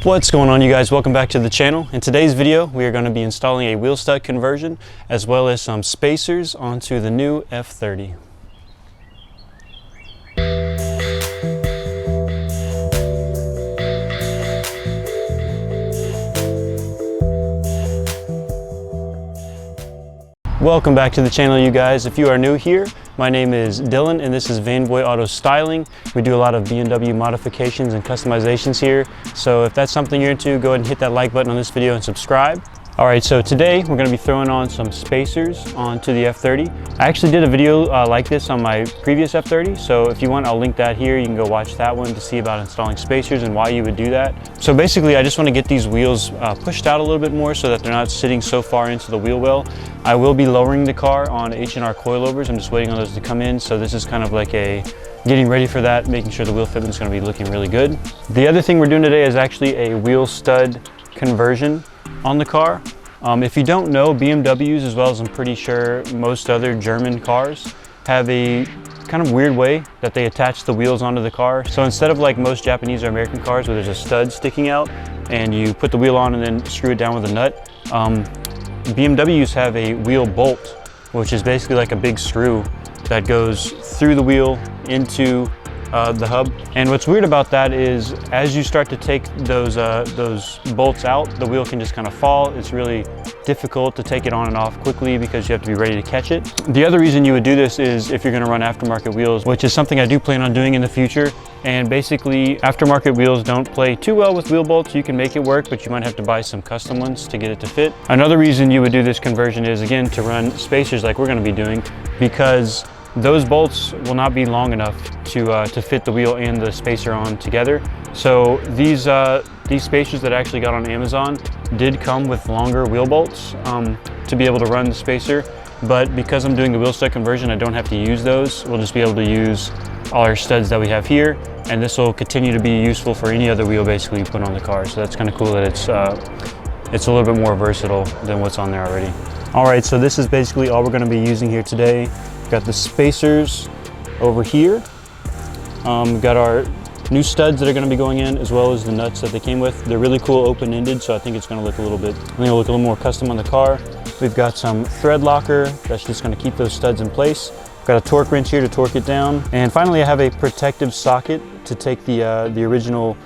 What's going on, you guys? Welcome back to the channel. In today's video we are going to be installing a wheel stud conversion as well as some spacers onto the new F30. Welcome back to the channel, you guys. If you are new here, my name is Dylan and this is Vanboy Auto Styling. We do a lot of BMW modifications and customizations here. So if that's something you're into, go ahead and hit that like button on this video and subscribe. All right, so today we're going to be throwing on some spacers onto the F30. I actually did a video like this on my previous F30, so if you want, I'll link that here. You can go watch that one to see about installing spacers and why you would do that. So basically, I just want to get these wheels pushed out a little bit more so that they're not sitting so far into the wheel well. I will be lowering the car on H&R coilovers. I'm just waiting on those to come in, so this is kind of like a getting ready for that, making sure the wheel fitment is going to be looking really good. The other thing we're doing today is actually a wheel stud conversion on the car. If you don't know, BMWs, as well as I'm pretty sure most other German cars, have a kind of weird way that they attach the wheels onto the car. So instead of like most Japanese or American cars where there's a stud sticking out and you put the wheel on and then screw it down with a nut, BMWs have a wheel bolt, which is basically like a big screw that goes through the wheel into the hub. And what's weird about that is as you start to take those bolts out, the wheel can just kind of fall. It's really difficult to take it on and off quickly because you have to be ready to catch it. The other reason you would do this is if you're going to run aftermarket wheels, which is something I do plan on doing in the future. And basically aftermarket wheels don't play too well with wheel bolts. You can make it work, but you might have to buy some custom ones to get it to fit. Another reason you would do this conversion is, again, to run spacers like we're going to be doing, because those bolts will not be long enough to fit the wheel and the spacer on together. So these spacers that I actually got on Amazon did come with longer wheel bolts to be able to run the spacer. But because I'm doing the wheel stud conversion, I don't have to use those. We'll just be able to use all our studs that we have here, and this will continue to be useful for any other wheel basically you put on the car. So that's kind of cool that it's a little bit more versatile than what's on there already. All right, so this is basically all we're going to be using here today. Got the spacers over here. We've got our new studs that are going to be going in, as well as the nuts that they came with. They're really cool open-ended, so I think it's going to look a little more custom on the car. We've got some thread locker that's just going to keep those studs in place. We've got a torque wrench here to torque it down. And finally, I have a protective socket to take the original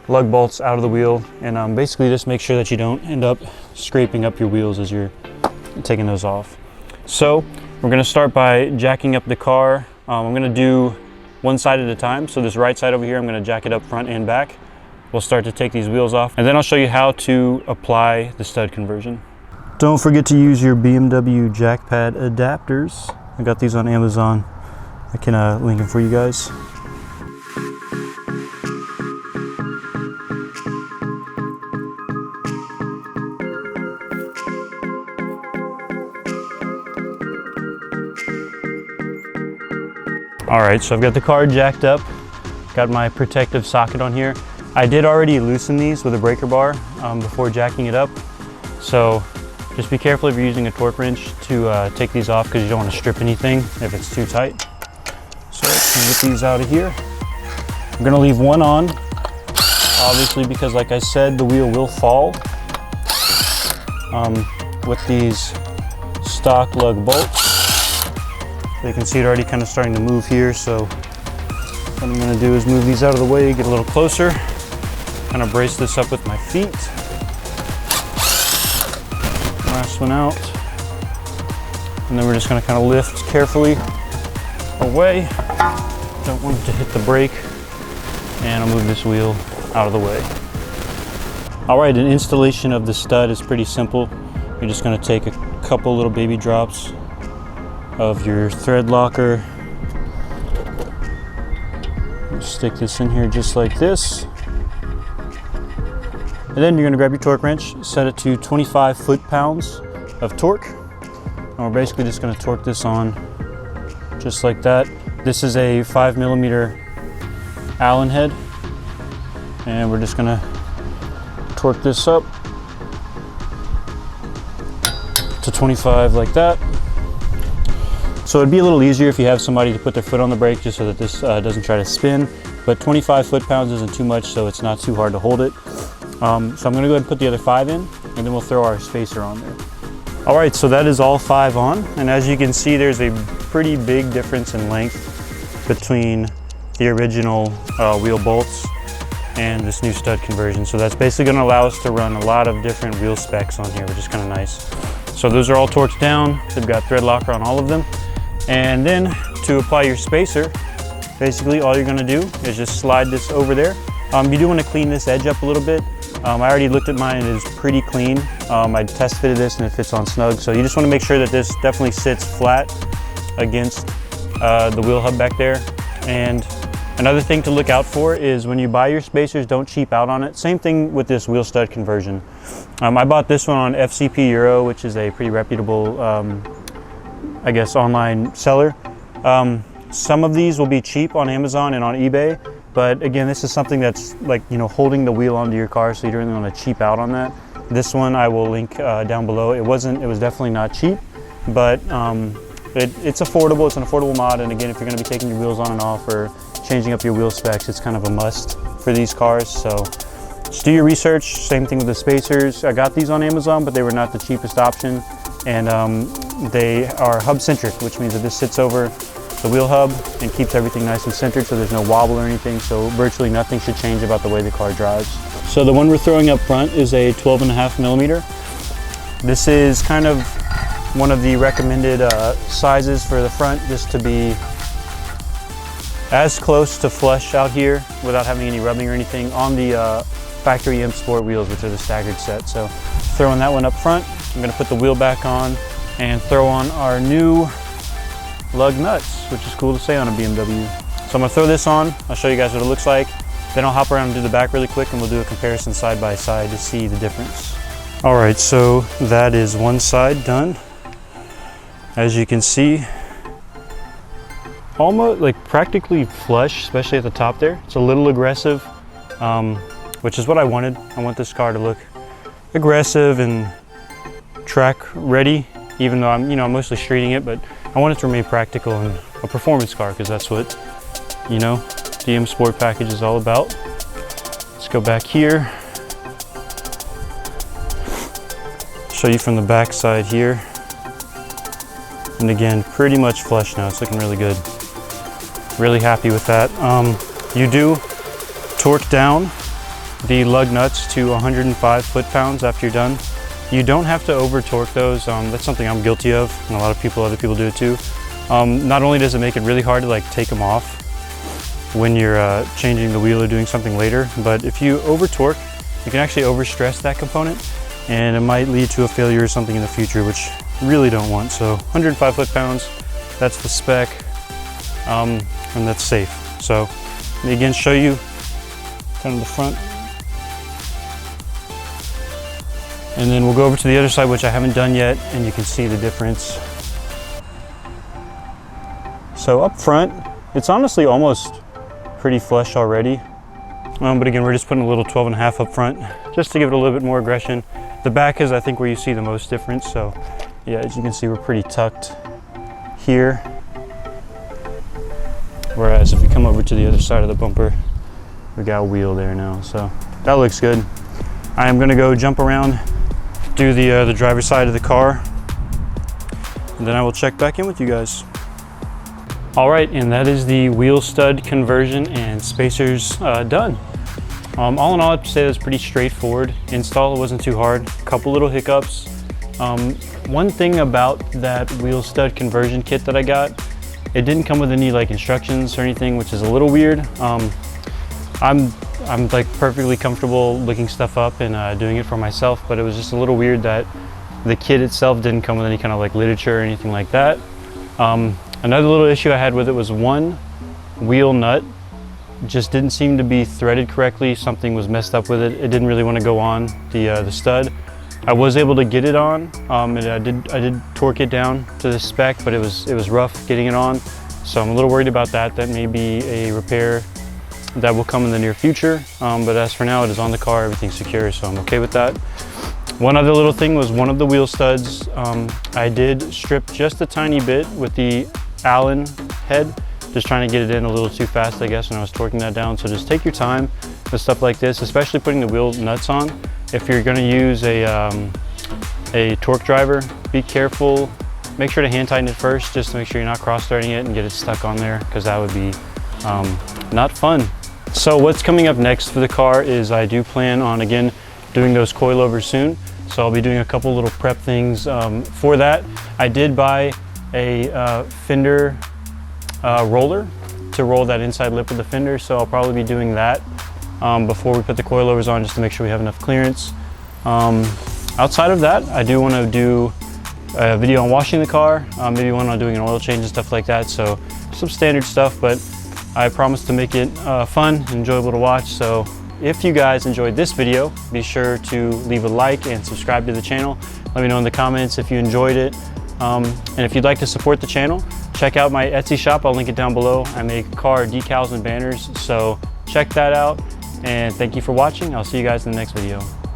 lug bolts out of the wheel, and basically just make sure that you don't end up scraping up your wheels as you're taking those off. So we're going to start by jacking up the car. I'm going to do one side at a time. So this right side over here, I'm going to jack it up front and back. We'll start to take these wheels off, and then I'll show you how to apply the stud conversion. Don't forget to use your BMW jack pad adapters. I got these on Amazon. I can link them for you guys. All right, so I've got the car jacked up, got my protective socket on here. I did already loosen these with a breaker bar before jacking it up. So just be careful if you're using a torque wrench to take these off, because you don't want to strip anything if it's too tight. So let's get these out of here. I'm gonna leave one on, obviously, because like I said, the wheel will fall with these stock lug bolts. You can see it already kind of starting to move here, so what I'm going to do is move these out of the way, get a little closer, kind of brace this up with my feet. Last one out. And then we're just going to kind of lift carefully away. Don't want it to hit the brake. And I'll move this wheel out of the way. All right, an installation of the stud is pretty simple. You're just going to take a couple little baby drops of your thread locker. Stick this in here just like this. And then you're gonna grab your torque wrench, set it to 25 foot-pounds of torque. And we're basically just gonna torque this on just like that. This is a 5mm Allen head. And we're just gonna torque this up to 25 like that. So it'd be a little easier if you have somebody to put their foot on the brake just so that this doesn't try to spin. But 25 foot-pounds isn't too much, so it's not too hard to hold it. So I'm gonna go ahead and put the other 5 in, and then we'll throw our spacer on there. All right, so that is all 5 on, and as you can see, there's a pretty big difference in length between the original wheel bolts and this new stud conversion. So that's basically gonna allow us to run a lot of different wheel specs on here, which is kind of nice. So those are all torqued down. They've got thread locker on all of them. And then to apply your spacer, basically all you're gonna do is just slide this over there. You do wanna clean this edge up a little bit. I already looked at mine, it is pretty clean. I test fitted this and it fits on snug. So you just wanna make sure that this definitely sits flat against the wheel hub back there. And another thing to look out for is when you buy your spacers, don't cheap out on it. Same thing with this wheel stud conversion. I bought this one on FCP Euro, which is a pretty reputable, I guess, online seller. Some of these will be cheap on Amazon and on eBay, but again, this is something that's like, you know, holding the wheel onto your car, so you don't really want to cheap out on that. This one I will link down below. It was definitely not cheap, but it's affordable. It's an affordable mod, and again, if you're going to be taking your wheels on and off or changing up your wheel specs, it's kind of a must for these cars. So just do your research. Same thing with the spacers. I got these on Amazon, but they were not the cheapest option, and they are hub centric, which means that this sits over the wheel hub and keeps everything nice and centered, so there's no wobble or anything, so virtually nothing should change about the way the car drives. So the one we're throwing up front is a 12.5 millimeter. This is kind of one of the recommended sizes for the front, just to be as close to flush out here without having any rubbing or anything on the factory M Sport wheels, which are the staggered set. So throwing that one up front, I'm gonna put the wheel back on and throw on our new lug nuts, which is cool to say on a BMW. So I'm gonna throw this on, I'll show you guys what it looks like, then I'll hop around and do the back really quick, and we'll do a comparison side by side to see the difference. All right, so that is one side done. As you can see, almost like practically flush, especially at the top there. It's a little aggressive, which is what I wanted. I want this car to look aggressive and track ready, even though I'm mostly streeting it, but I want it to remain practical and a performance car, because that's what, the M Sport package is all about. Let's go back here. Show you from the back side here. And again, pretty much flush now. It's looking really good. Really happy with that. You do torque down the lug nuts to 105 foot-pounds after you're done. You don't have to over torque those. That's something I'm guilty of, and a lot of other people do it too. Not only does it make it really hard to take them off when you're changing the wheel or doing something later, but if you over torque, you can actually over stress that component, and it might lead to a failure or something in the future, which you really don't want. So 105 foot-pounds, that's the spec, and that's safe. So let me again show you kind of the front. And then we'll go over to the other side, which I haven't done yet, and you can see the difference. So up front, it's honestly almost pretty flush already. But again, we're just putting a little 12.5 up front, just to give it a little bit more aggression. The back is, I think, where you see the most difference. So yeah, as you can see, we're pretty tucked here. Whereas if we come over to the other side of the bumper, we got a wheel there now. So that looks good. I am gonna go jump around, do the driver's side of the car, and then I will check back in with you guys. All right, and that is the wheel stud conversion and spacers done. All in all, I'd say it was pretty straightforward install. It wasn't too hard. A couple little hiccups. One thing about that wheel stud conversion kit that I got, it didn't come with any instructions or anything, which is a little weird. I'm perfectly comfortable looking stuff up and doing it for myself, but it was just a little weird that the kit itself didn't come with any kind of literature or anything like that. Another little issue I had with it was one wheel nut just didn't seem to be threaded correctly. Something was messed up with it. It didn't really want to go on the stud. I was able to get it on, and I did torque it down to the spec, but it was rough getting it on. So I'm a little worried about that. That may be a repair that will come in the near future. But as for now, it is on the car, everything's secure, so I'm okay with that. One other little thing was one of the wheel studs, I did strip just a tiny bit with the Allen head, just trying to get it in a little too fast, I guess, when I was torquing that down. So just take your time. with stuff like this, especially putting the wheel nuts on. If you're going to use a torque driver, be careful. Make sure to hand tighten it first, just to make sure you're not cross-threading it and get it stuck on there, because that would be not fun. So what's coming up next for the car is I do plan on, again, doing those coilovers soon. So I'll be doing a couple little prep things for that. I did buy a fender roller to roll that inside lip of the fender, so I'll probably be doing that before we put the coilovers on, just to make sure we have enough clearance. Outside of that, I do want to do a video on washing the car, maybe one on doing an oil change and stuff like that. So some standard stuff, but I promise to make it fun and enjoyable to watch. So if you guys enjoyed this video, be sure to leave a like and subscribe to the channel. Let me know in the comments if you enjoyed it. And if you'd like to support the channel, check out my Etsy shop. I'll link it down below. I make car decals and banners, so check that out. And thank you for watching. I'll see you guys in the next video.